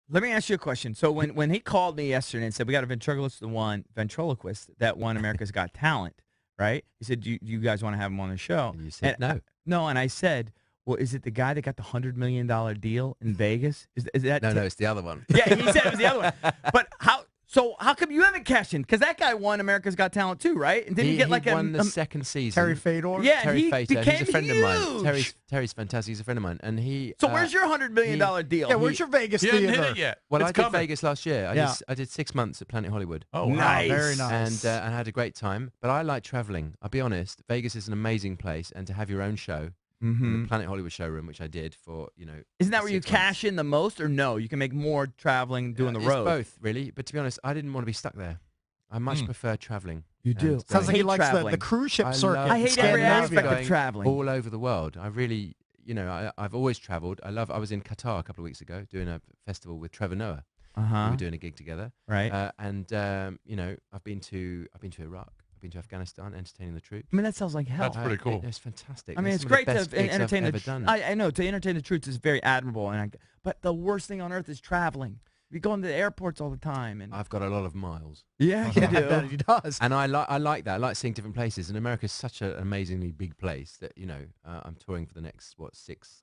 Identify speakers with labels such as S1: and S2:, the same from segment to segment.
S1: Let me ask you a question. So when he called me yesterday and said we got a ventriloquist that won America's Got Talent, right? He said, do you guys want to have him on the show?
S2: And you said no.
S1: No, and I said, well, is it the guy that got the $100 million deal in Vegas? Is that?
S2: No, it's the other one.
S1: Yeah, he said it was the other one. But how? So how come you haven't cashed in? Because that guy won America's Got Talent too, right? And didn't he get like
S2: he won the second season.
S3: Terry Fedor?
S1: Yeah,
S2: Terry
S1: he
S2: Fedor.
S1: became
S2: He's a friend
S1: huge.
S2: of mine. Terry's fantastic. He's a friend of mine. And he.
S1: So where's your $100 million deal?
S3: Yeah, where's your Vegas
S4: You haven't
S3: theater?
S4: hit it yet.
S2: Well,
S4: It's
S2: I did
S4: coming.
S2: Vegas last year. I did 6 months at Planet Hollywood.
S4: Oh, wow.
S1: Nice.
S3: Very nice.
S2: And I had a great time. But I like traveling. I'll be honest. Vegas is an amazing place, and to have your own show in the Planet Hollywood showroom, which I did for
S1: Isn't that where you
S2: 6 months.
S1: cash in the most, or no? You can make more traveling doing the
S2: It's
S1: road.
S2: both, really. But to be honest, I didn't want to be stuck there. I much prefer traveling.
S1: You do.
S2: And
S3: Sounds like he
S1: hate
S3: likes the
S1: traveling.
S3: cruise ship
S2: I
S3: circuit.
S2: love-
S1: I hate every
S3: Scandinavia.
S1: aspect of
S2: going
S1: traveling.
S2: all over the world. I really, I've always traveled. I was in Qatar a couple of weeks ago doing a festival with Trevor Noah. We
S1: Uh-huh.
S2: were doing a gig together.
S1: Right.
S2: I've been to Iraq. I've been to Afghanistan, entertaining the troops.
S1: I mean, that sounds like hell.
S4: That's pretty cool.
S2: It's fantastic.
S1: I mean,
S2: They're
S1: it's
S2: some of the
S1: great to
S2: best gigs I've
S1: entertain the
S2: ever done.
S1: I know to entertain the troops is very admirable, but the worst thing on earth is traveling. We go into the airports all the time, and
S2: I've got a lot of miles.
S1: yeah,
S3: Yeah,
S1: you
S3: I bet
S1: do.
S3: he does.
S2: And I like that. I like seeing different places. And America's such an amazingly big place that, I'm touring for the next,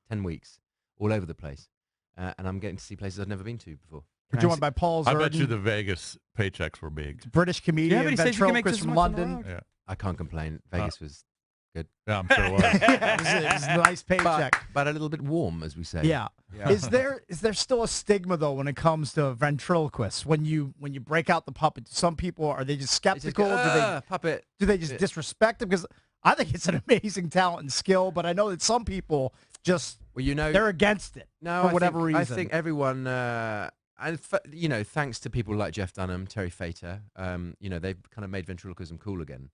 S2: 10 weeks all over the place. And I'm getting to see places I've never been to before.
S3: We're joined by Paul
S4: I bet you
S3: Zerdin,
S4: the Vegas paychecks were big.
S3: British comedian,
S1: Yeah, but he says you can make
S3: ventriloquist
S1: this
S3: from
S1: much on the
S3: London.
S1: road.
S4: Yeah,
S2: I can't complain. Vegas was good.
S4: yeah, I'm sure it was.
S3: Yeah, it was a nice paycheck.
S2: But a little bit warm, as we say.
S3: Yeah. Is there still a stigma though when it comes to ventriloquists? When you break out the puppet, some people are they just
S2: It's just,
S3: skeptical?
S2: puppet.
S3: Do they just disrespect it? Because I think it's an amazing talent and skill, but I know that some people just
S2: Well,
S3: they're against it for whatever reason.
S2: I think everyone, thanks to people like Jeff Dunham, Terry Fator, they've kind of made ventriloquism cool again.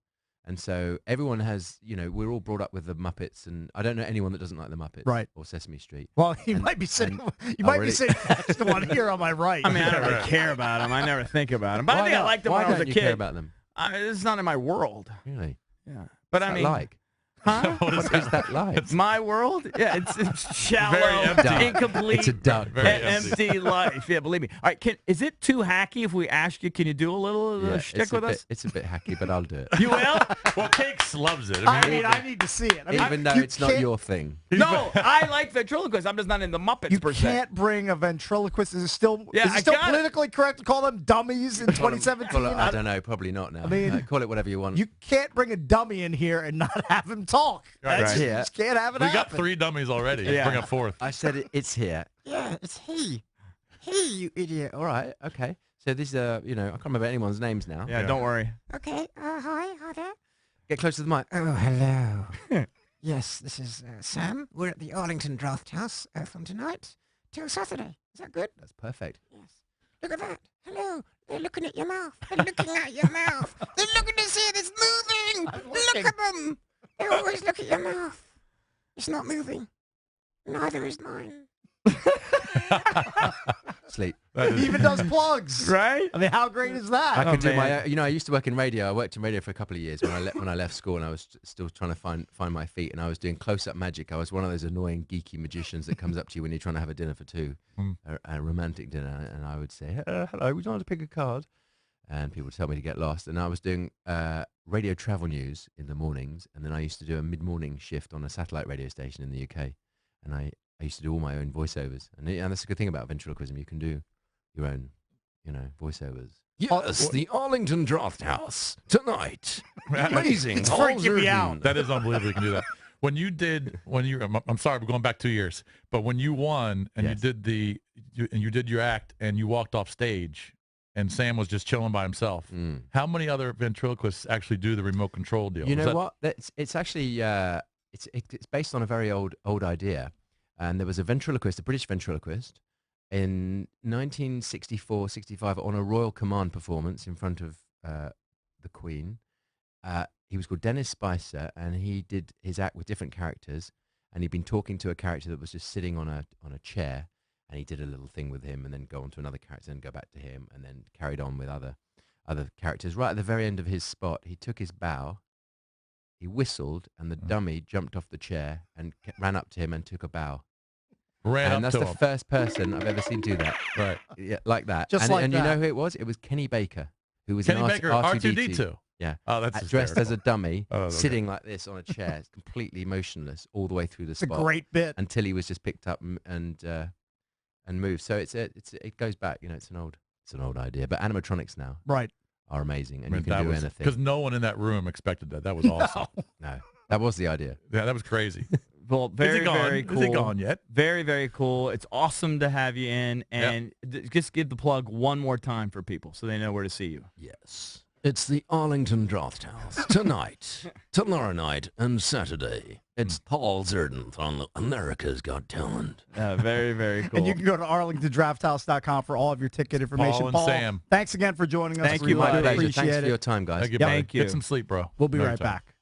S2: And so everyone has, we're all brought up with the Muppets, and I don't know anyone that doesn't like the Muppets,
S3: Right.
S2: or Sesame Street.
S3: Well, you
S2: And-
S3: might be sitting.
S2: and-
S3: You
S2: oh,
S3: might be
S2: really?
S3: sitting next to one here on my right.
S1: I mean, I don't really care about them. I never think about them. But I think I liked them
S2: Why
S1: when I was
S2: don't
S1: a
S2: you
S1: kid.
S2: care about them?
S1: It's not in my world.
S2: Really?
S1: Yeah, but I
S2: What's
S1: mean,
S2: that like?
S1: huh?
S2: What is that like?
S1: My world? Yeah, it's shallow,
S4: empty.
S1: incomplete,
S2: It's a duck.
S4: Very
S1: empty life. Yeah, believe me. All right, is it too hacky if we ask you? Can you do a little
S2: Yeah,
S1: shtick
S2: it's a
S1: with
S2: bit,
S1: us?
S2: It's a bit hacky, but I'll do it.
S1: You will?
S4: Well, Cakes loves it.
S3: I mean, I need to see it. I mean,
S2: Even though
S3: you
S2: it's not
S3: can't-
S2: your thing.
S1: No, I like ventriloquists. I'm just not in the Muppets
S3: You
S1: per se.
S3: can't bring a ventriloquist. Is it still?
S1: Yeah,
S3: is
S1: I
S3: it still
S1: got it.
S3: politically correct to call them dummies in 2017?
S2: Well, I don't know. Probably not now.
S3: I mean,
S2: call it whatever you want.
S3: You can't bring a dummy in here and not have him talk.
S4: Right.
S3: That's
S2: Right.
S3: You just can't have it
S4: We got
S3: happen.
S4: 3 dummies already.
S1: Yeah.
S4: Bring a 4th.
S2: I said it's here. Yeah, it's he. He, you idiot. All right, okay. So this is, I can't remember anyone's names now.
S1: Yeah, don't worry.
S5: Okay, hi there.
S2: Get close to the mic.
S5: Oh, hello. Yes, this is Sam. We're at the Arlington Draft House from tonight till Saturday. Is that good?
S2: That's perfect.
S5: Yes. Look at that. Hello. They're looking at your mouth. They're looking at your mouth. They're looking to see if it's moving. Look at them. They always look at your mouth. It's not moving. Neither is mine.
S2: Sleep.
S4: That
S3: He
S4: is-
S3: even does plugs.
S1: Right?
S3: I mean, how great is that?
S2: I could do
S1: man.
S2: my. I used to work in radio. I worked in radio for a couple of years when I left school, and I was still trying to find my feet. And I was doing close-up magic. I was one of those annoying geeky magicians that comes up to you when you're trying to have a dinner for two, a romantic dinner, and I would say, "Hello, would you like to pick a card?" And people would tell me to get lost. And I was doing radio travel news in the mornings, and then I used to do a mid-morning shift on a satellite radio station in the UK, and I used to do all my own voiceovers. And that's a good thing about ventriloquism. You can do your own, voiceovers. Yes, the Arlington Draft House tonight. Amazing.
S3: It's
S2: Paul
S3: freaking me
S2: Zerdin.
S3: out.
S4: That is unbelievable. You can do that. I'm sorry, we're going back 2 years, but when you won and
S2: Yes.
S4: you did your act and you walked off stage and Sam was just chilling by himself, how many other ventriloquists actually do the remote control deal?
S2: You
S4: Is
S2: know
S4: that-
S2: what? It's actually it's based on a very old idea. And there was a British ventriloquist, in 1964-65 on a Royal Command performance in front of the Queen. He was called Dennis Spicer, and he did his act with different characters. And he'd been talking to a character that was just sitting on a chair, and he did a little thing with him, and then go on to another character, and go back to him, and then carried on with other characters. Right at the very end of his spot, he took his bow, he whistled, and the dummy jumped off the chair and ran up to him and took a bow.
S4: Ran
S2: and
S4: up
S2: that's
S4: to
S2: the
S4: him.
S2: first person I've ever seen do that.
S4: Right.
S2: Yeah, like that.
S3: Just
S2: and
S3: like
S2: and
S3: that.
S2: you know who it was? It was Kenny Baker, who was
S4: Kenny
S2: in
S4: Baker,
S2: R2D2.
S4: R2D2.
S2: Yeah.
S4: Oh, that's
S2: dressed as a
S4: hysterical.
S2: dummy,
S4: Oh, okay.
S2: sitting like this on a chair, completely motionless all the way through the
S3: It's a
S2: spot
S3: great bit.
S2: until he was just picked up and moved. So it goes back. You know, it's an old idea. But animatronics now
S3: Right.
S2: are amazing, and
S4: I mean,
S2: you can do anything.
S4: because no one in that room expected that. That was awesome.
S2: No, that was the idea.
S4: Yeah, that was crazy.
S1: Well, very,
S4: Is he gone?
S1: very cool.
S4: Is he gone yet?
S1: Very, very cool. It's awesome to have you in. And just give the plug one more time for people so they know where to see you.
S2: Yes. It's the Arlington Draft House tonight, tomorrow night, and Saturday. It's Paul Zerdin on America's Got Talent.
S1: Very, very cool.
S3: And you can go to arlingtondrafthouse.com for all of your ticket information.
S4: Paul and Sam.
S3: Thanks again for joining us.
S1: Thank
S3: We
S1: you,
S3: really
S1: buddy.
S3: appreciate
S2: Thanks for
S3: it.
S2: your time, guys.
S4: Thank you, buddy.
S1: Thank you.
S4: Get some sleep, bro.
S3: We'll be
S4: Another
S3: right
S4: time.
S3: back.